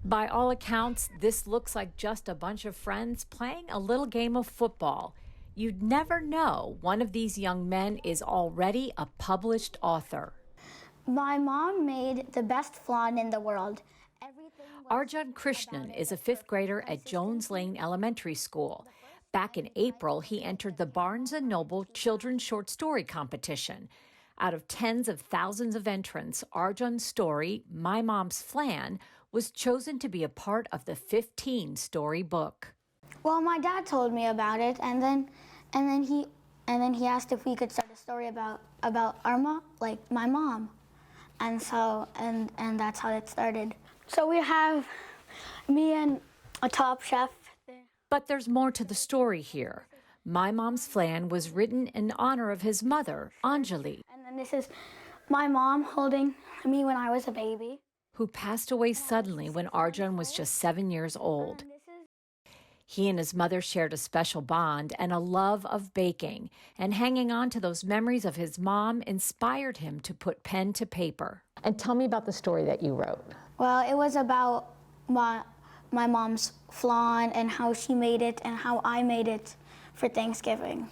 By all accounts, this looks like just a bunch of friends playing a little game of football. You'd never know one of these young men is already a published author. My mom made the best flan in the world. Arjun Krishnan is a fifth grader at Jones Lane Elementary School. Back in April, he entered the Barnes & Noble Children's Short Story Competition. Out of tens of thousands of entrants, Arjun's story, My Mom's Flan, was chosen to be a part of the 15-story book. Well, my dad told me about it, and then he asked if we could start a story about our mom, like my mom, and so and that's how it started. So we have me and a top chef there. But there's more to the story here. My Mom's Flan was written in honor of his mother, Anjali. And then this is my mom holding me when I was a baby, who passed away suddenly when Arjun was just 7 years old. He and his mother shared a special bond and a love of baking, and hanging on to those memories of his mom inspired him to put pen to paper. And tell me about the story that you wrote. Well, it was about my mom's flan and how she made it and how I made it for Thanksgiving.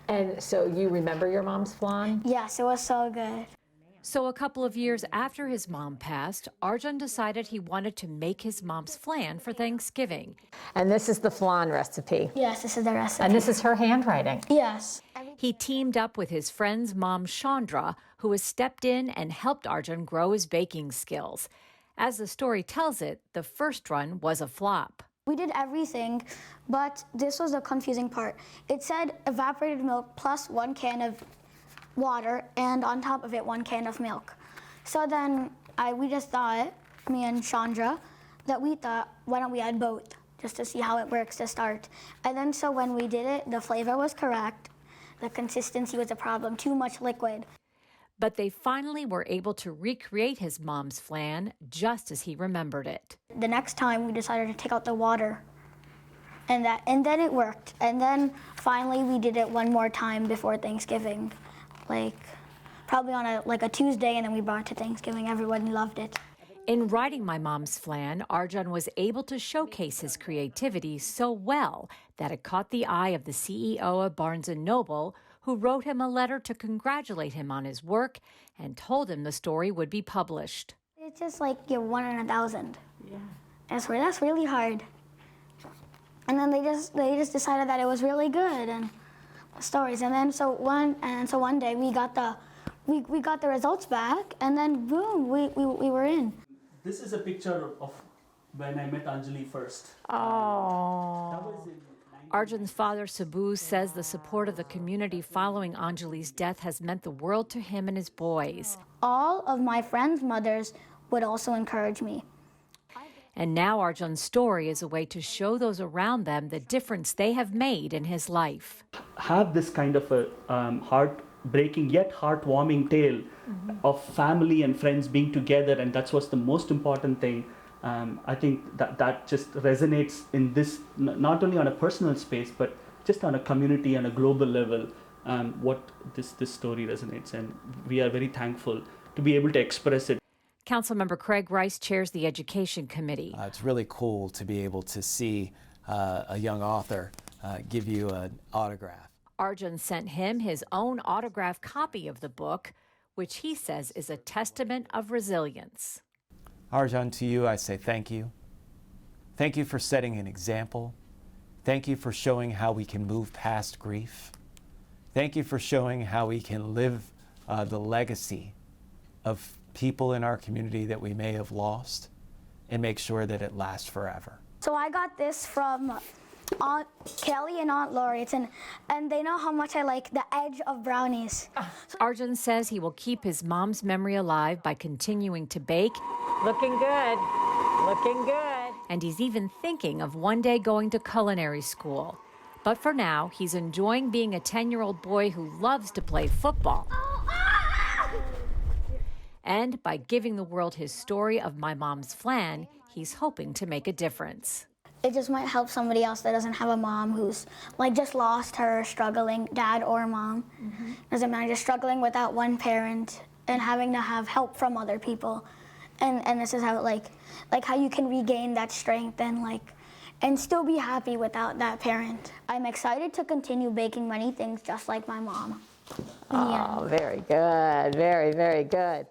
And so you remember your mom's flan? Yes, it was so good. So a couple of years after his mom passed, Arjun decided he wanted to make his mom's flan for Thanksgiving. And this is the flan recipe. Yes, this is the recipe. And this is her handwriting. Yes. He teamed up with his friend's mom, Chandra, who has stepped in and helped Arjun grow his baking skills. As the story tells it, the first run was a flop. We did everything, but this was the confusing part. It said evaporated milk plus 1 can of water, and on top of it 1 can of milk. So then we just thought, me and Chandra, that we thought, why don't we add both, just to see how it works to start. And then so when we did it, the flavor was correct, the consistency was a problem, too much liquid. But they finally were able to recreate his mom's flan just as he remembered it. The next time we decided to take out the water, and then it worked. And then finally we did it one more time before Thanksgiving. Like probably on a Tuesday, and then we brought it to Thanksgiving. Everyone loved it. In writing My Mom's Flan, Arjun was able to showcase his creativity so well that it caught the eye of the CEO of Barnes & Noble, who wrote him a letter to congratulate him on his work and told him the story would be published. It's just like you're 1 in 1,000. Yeah. That's really hard. And then they just decided that it was really good and stories. And then so one day we got the results back, and then boom, we were in. This is a picture of when I met Anjali first. Oh. That was in Arjun's father, Subbu, says the support of the community following Anjali's death has meant the world to him and his boys. All of my friends' mothers would also encourage me. And now Arjun's story is a way to show those around them the difference they have made in his life. Have this kind of a heartbreaking yet heartwarming tale of family and friends being together, and that's what's the most important thing. I think that just resonates in this, not only on a personal space, but just on a community and a global level, what this story resonates, and we are very thankful to be able to express it. Councilmember Craig Rice chairs the Education Committee. It's really cool to be able to see a young author give you an autograph. Arjun sent him his own autographed copy of the book, which he says is a testament of resilience. Arjun, to you I say thank you. Thank you for setting an example. Thank you for showing how we can move past grief. Thank you for showing how we can live the legacy of people in our community that we may have lost and make sure that it lasts forever. So I got this from Aunt Kelly and Aunt Lori, and they know how much I like the edge of brownies. Arjun says he will keep his mom's memory alive by continuing to bake. Looking good, looking good. And he's even thinking of one day going to culinary school. But for now, he's enjoying being a 10-year-old boy who loves to play football. And by giving the world his story of My Mom's Flan, he's hoping to make a difference. It just might help somebody else that doesn't have a mom who's just lost her, struggling, dad or mom. Doesn't matter, just struggling without one parent and having to have help from other people. and this is how like how you can regain that strength and still be happy without that parent. I'm excited to continue baking many things just like my mom. Oh, very good. Very, very good.